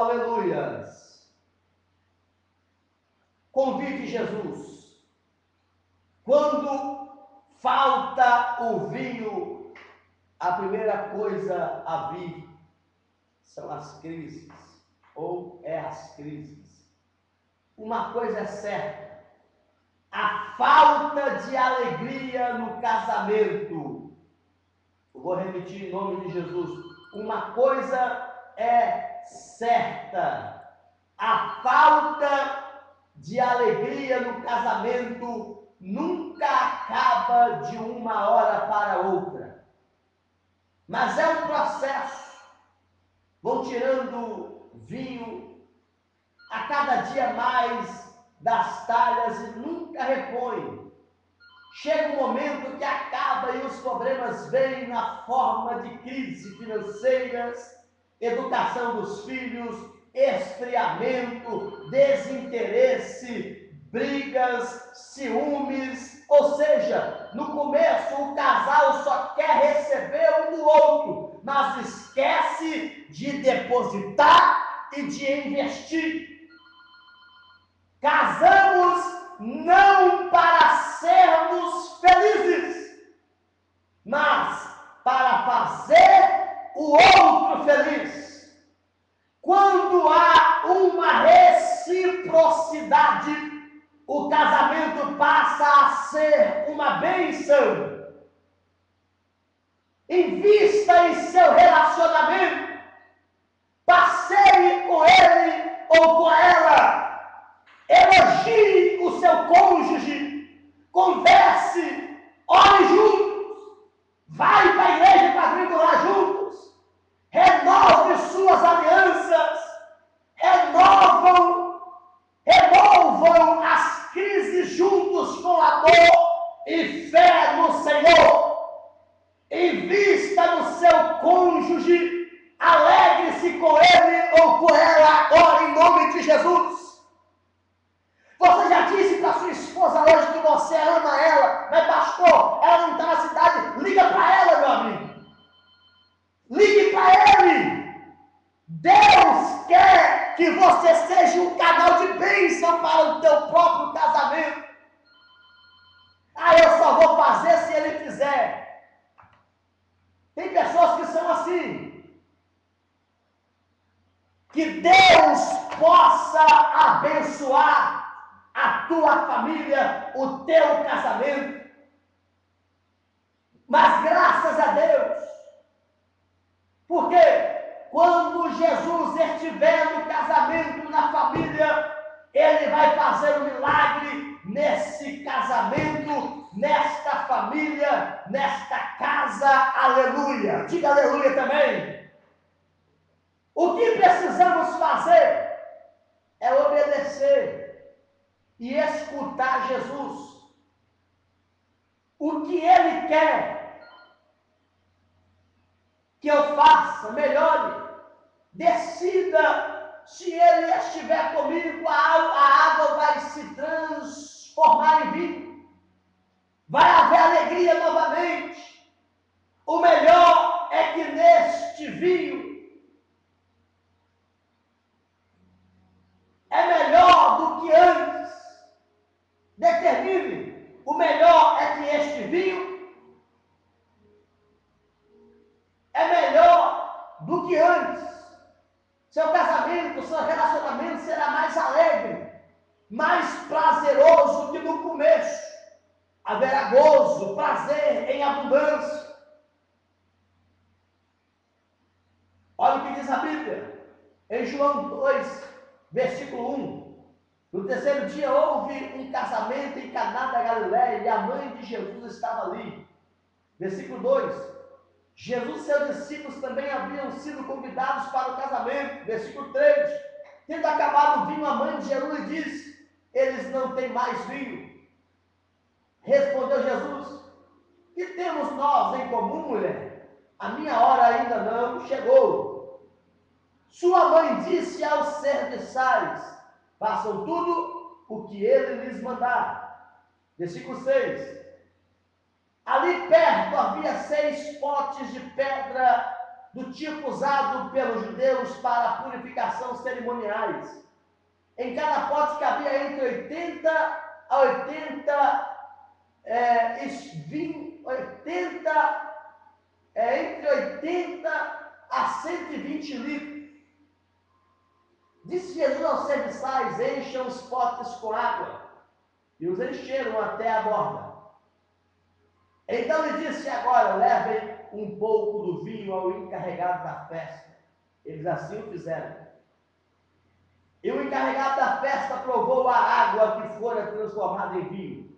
aleluias. Convide Jesus. Quando falta o vinho, a primeira coisa a vir são as crises, ou as crises. Uma coisa é certa, a falta de alegria no casamento. Eu vou repetir em nome de Jesus. Uma coisa é certa, a falta de alegria no casamento nunca acaba de uma hora para outra. Mas é um processo. Vão tirando vinho a cada dia mais das talhas e nunca repõe. Chega um momento que acaba e os problemas vêm na forma de crise financeiras, educação dos filhos, esfriamento, desinteresse, brigas, ciúmes. Ou seja, no começo o casal só quer receber um do outro, mas esquece de depositar e de investir. Casamos não para sermos felizes, mas para fazer o outro feliz. Quando há uma reciprocidade, o casamento passa a ser uma bênção. Invista em seu relacionamento, passeie com ele ou com ela. Elogie o seu cônjuge, converse, ore juntos, vai para a igreja quadrangular juntos, renove suas alianças, removam as crises juntos com amor e fé no Senhor. Invista no seu cônjuge, alegre-se com ele ou com ela agora em nome de Jesus. Você já disse para sua esposa hoje que você ama ela, mas pastor, ela não está na cidade, liga para ela, meu amigo. Ligue para ele. Deus quer que você seja um canal de bênção para o teu próprio casamento. Eu só vou fazer se ele fizer. Tem pessoas que são assim. Que Deus possa abençoar a tua família, o teu casamento. Mas graças a Deus, porque quando Jesus estiver no casamento, na família, Ele vai fazer um milagre nesse casamento, nesta família, nesta casa, aleluia. Diga aleluia também. O que precisamos fazer é obedecer e escutar Jesus. O que Ele quer que eu faça, melhore, decida. Se Ele estiver comigo, a água vai se transformar em vinho, vai haver alegria novamente. O melhor é que neste vinho é melhor do que antes. Determine, o melhor é que este vinho é melhor do que antes. Seu casamento, seu relacionamento será mais alegre, mais prazeroso que no começo. Haverá gozo, prazer em abundância. Olha o que diz a Bíblia, em João 2, versículo 1. No terceiro dia houve um casamento em Caná da Galileia e a mãe de Jesus estava ali. Versículo 2. Jesus e seus discípulos também haviam sido convidados para o casamento. Versículo 3. Tendo acabado o vinho, a mãe de Jesus lhe disse: eles não têm mais vinho. Respondeu Jesus: que temos nós em comum, mulher? A minha hora ainda não chegou. Sua mãe disse aos serviçais: façam tudo o que ele lhes mandar. Versículo 6. Ali perto havia 6 potes de pedra do tipo usado pelos judeus para a purificação cerimoniais. Em cada pote cabia entre 80 a 120 litros. Disse Jesus aos serviçais: encham os potes com água. E os encheram até a borda. Então lhe disse: agora levem um pouco do vinho ao encarregado da festa. Eles assim o fizeram. E o encarregado da festa provou a água que fora transformada em vinho,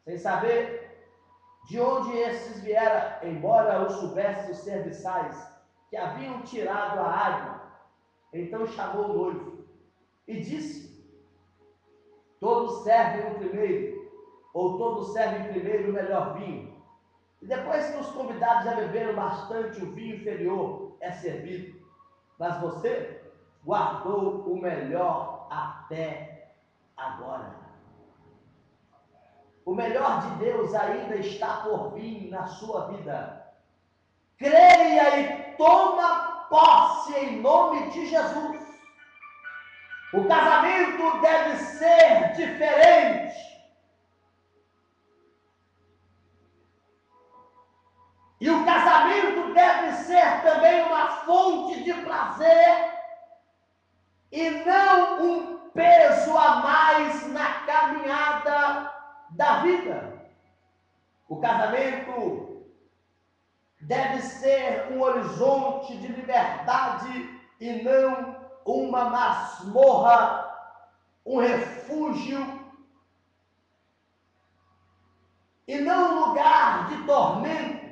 sem saber de onde esses vieram, embora o soubessem os serviçais, que haviam tirado a água. Então chamou o noivo e disse: todos servem o primeiro, ou todos servem primeiro o melhor vinho. E depois que os convidados já beberam bastante, o vinho inferior é servido. Mas você guardou o melhor até agora. O melhor de Deus ainda está por vir na sua vida. Creia e toma posse em nome de Jesus. O casamento deve ser diferente. E o casamento deve ser também uma fonte de prazer e não um peso a mais na caminhada da vida. O casamento deve ser um horizonte de liberdade e não uma masmorra, um refúgio, e não um lugar de tormento,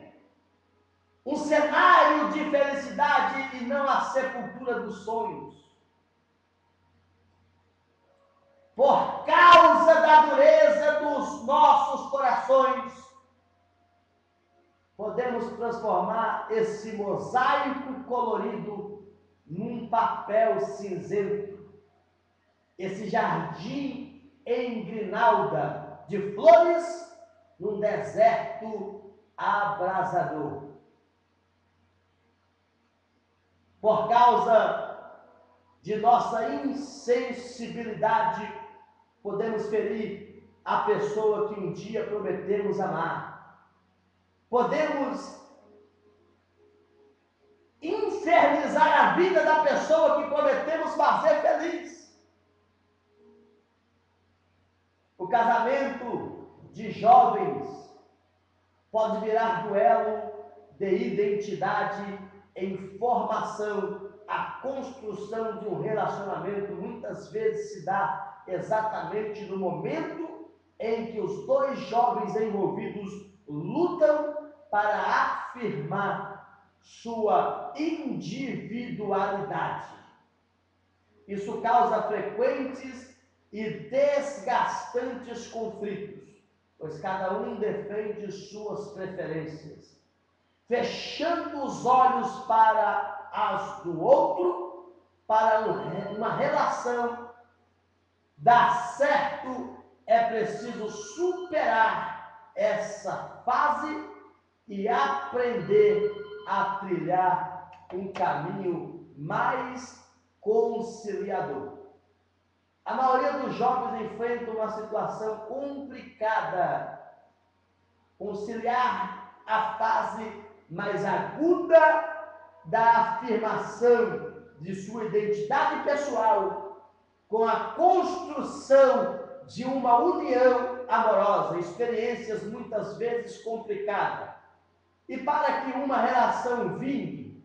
um cenário de felicidade e não a sepultura dos sonhos. Por causa da dureza dos nossos corações, podemos transformar esse mosaico colorido num papel cinzento, esse jardim em grinalda de flores num deserto abrasador. Por causa de nossa insensibilidade, podemos ferir a pessoa que um dia prometemos amar. Podemos infernizar a vida da pessoa que prometemos fazer feliz. O casamento de jovens pode virar duelo de identidade em formação. A construção de um relacionamento muitas vezes se dá exatamente no momento em que os dois jovens envolvidos lutam para afirmar sua individualidade. Isso causa frequentes e desgastantes conflitos, pois cada um defende suas preferências, fechando os olhos para as do outro. Para uma relação dar certo, é preciso superar essa fase e aprender a trilhar um caminho mais conciliador. A maioria dos jovens enfrenta uma situação complicada. Conciliar a fase mais aguda da afirmação de sua identidade pessoal com a construção de uma união amorosa, experiências muitas vezes complicadas. E para que uma relação vingue,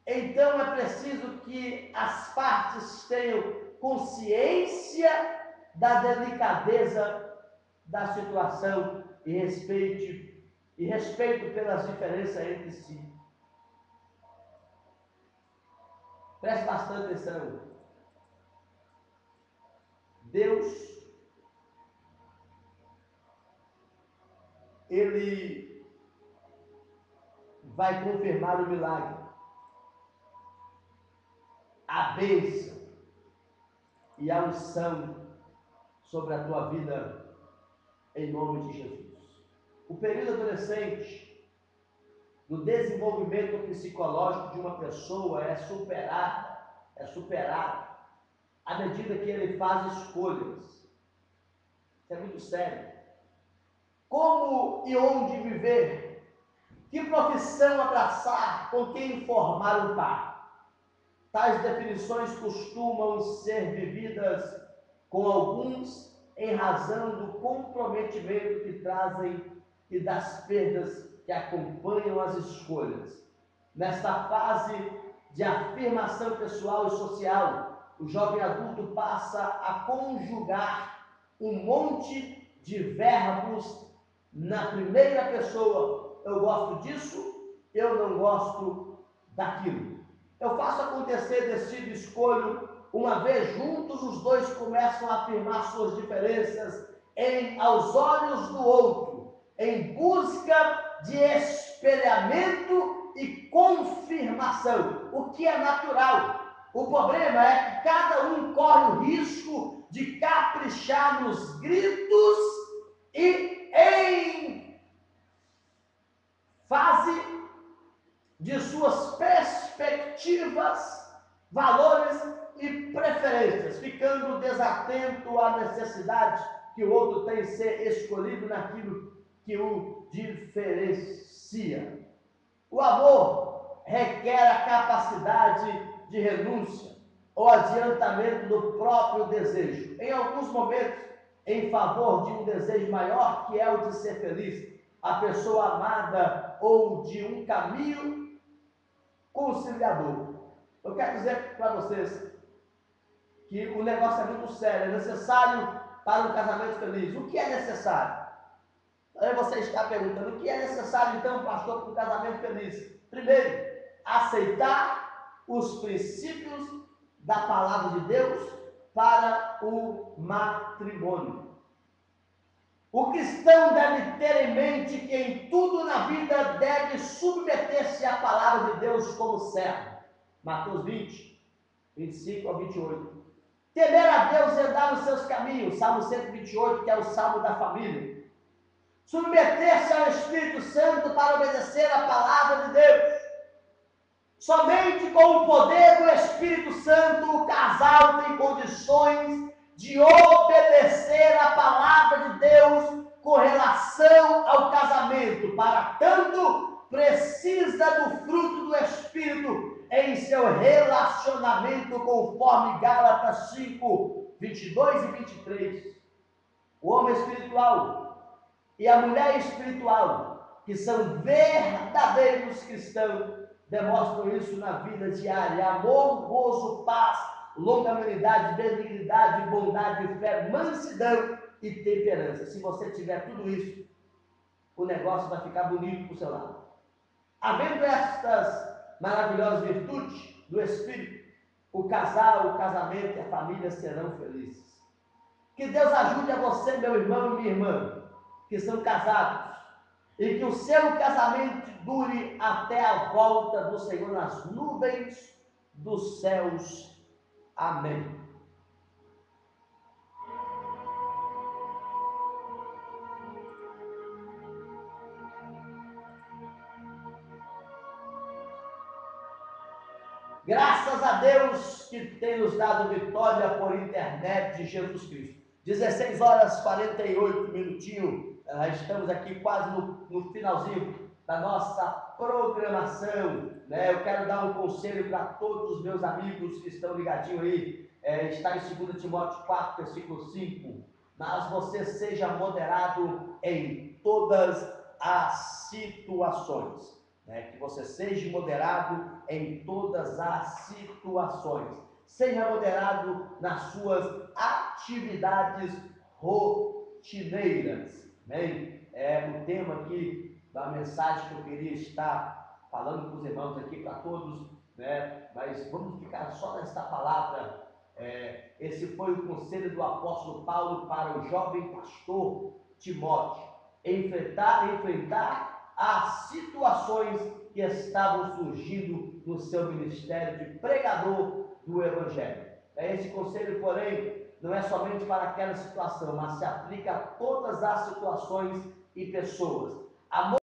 então é preciso que as partes tenham consciência da delicadeza da situação e respeito pelas diferenças entre si. Preste bastante atenção. Deus, Ele vai confirmar o milagre, a bênção e a unção sobre a tua vida, em nome de Jesus. O período adolescente do desenvolvimento psicológico de uma pessoa é superado à medida que ele faz escolhas. Isso é muito sério. Como e onde viver? Que profissão abraçar? Com quem formar um par? Tais definições costumam ser vividas com alguns em razão do comprometimento que trazem e das perdas que acompanham as escolhas. Nesta fase de afirmação pessoal e social, o jovem adulto passa a conjugar um monte de verbos na primeira pessoa. Eu gosto disso, eu não gosto daquilo. Eu faço acontecer, decido, escolho. Uma vez juntos, os dois começam a afirmar suas diferenças aos olhos do outro, em busca de espelhamento e confirmação, o que é natural. O problema é que cada um corre o risco de caprichar nos gritos e em fase de suas perspectivas, valores e preferências, ficando desatento à necessidade que o outro tem de ser escolhido naquilo que o diferencia. O amor requer a capacidade de renúncia ou adiantamento do próprio desejo, em alguns momentos em favor de um desejo maior, que é o de ser feliz, a pessoa amada, ou de um caminho conciliador. Eu quero dizer para vocês que o negócio é muito sério, é necessário para um casamento feliz. O que é necessário? Aí você está perguntando, o que é necessário então, pastor, para um casamento feliz? Primeiro, aceitar os princípios da palavra de Deus para o matrimônio. O cristão deve ter em mente que em tudo na vida deve submeter-se à palavra de Deus como servo. Mateus 20, 25 a 28. Temer a Deus e andar nos seus caminhos. Salmo 128, que é o salmo da família. Submeter-se ao Espírito Santo para obedecer a palavra de Deus. Somente com o poder do Espírito Santo o casal tem condições de obedecer a palavra de Deus com relação ao casamento. Para tanto, precisa do fruto do Espírito em seu relacionamento, conforme Gálatas 5, 22 e 23. O homem espiritual e a mulher espiritual, que são verdadeiros cristãos, demonstram isso na vida diária: amor, gozo, paz, longanimidade, benignidade, bondade, fé, mansidão e temperança. Se você tiver tudo isso, o negócio vai ficar bonito para o seu lado. Havendo estas maravilhosas virtudes do Espírito, o casal, o casamento e a família serão felizes. Que Deus ajude a você, meu irmão e minha irmã, que são casados, e que o seu casamento dure até a volta do Senhor nas nuvens dos céus. Amém. Graças a Deus que tem nos dado vitória por internet de Jesus Cristo. 16 horas 48 minutinhos. Estamos aqui quase no finalzinho da nossa programação, né? Eu quero dar um conselho para todos os meus amigos que estão ligadinhos aí. Está em 2 Timóteo 4, versículo 5. Mas você seja moderado em todas as situações. Que você seja moderado em todas as situações. Seja moderado nas suas atividades rotineiras. Amém? O tema aqui da mensagem que eu queria estar falando com os irmãos aqui, para todos, né? Mas vamos ficar só nesta palavra. Esse foi o conselho do apóstolo Paulo para o jovem pastor Timóteo: enfrentar as situações que estavam surgindo no seu ministério de pregador do Evangelho. Esse conselho, porém, não é somente para aquela situação, mas se aplica a todas as situações e pessoas.